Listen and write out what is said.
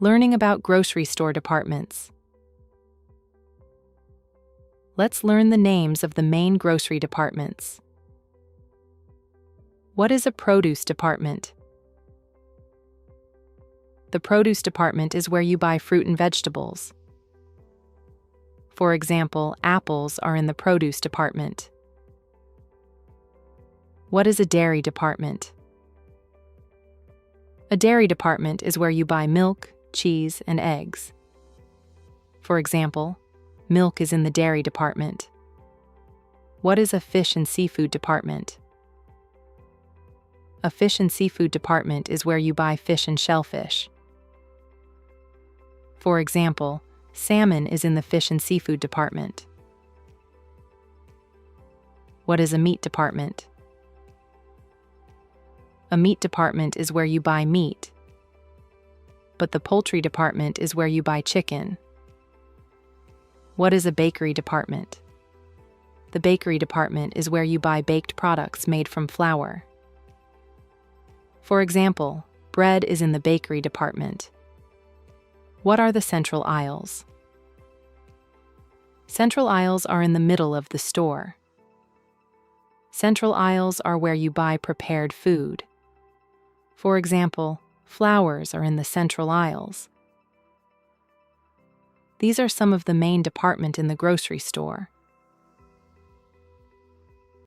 Learning about grocery store departments. Let's learn the names of the main grocery departments. What is a produce department? The produce department is where you buy fruit and vegetables. For example, apples are in the produce department. What is a dairy department? A dairy department is where you buy milk, cheese, and eggs. For example, milk is in the dairy department. What is a fish and seafood department? A fish and seafood department is where you buy fish and shellfish. For example, salmon is in the fish and seafood department. What is a meat department? A meat department is where you buy meat, but the poultry department is where you buy chicken. What is a bakery department? The bakery department is where you buy baked products made from flour. For example, bread is in the bakery department. What are the central aisles? Central aisles are in the middle of the store. Central aisles are where you buy prepared food. For example, flowers are in the central aisles. These are some of the main departments in the grocery store.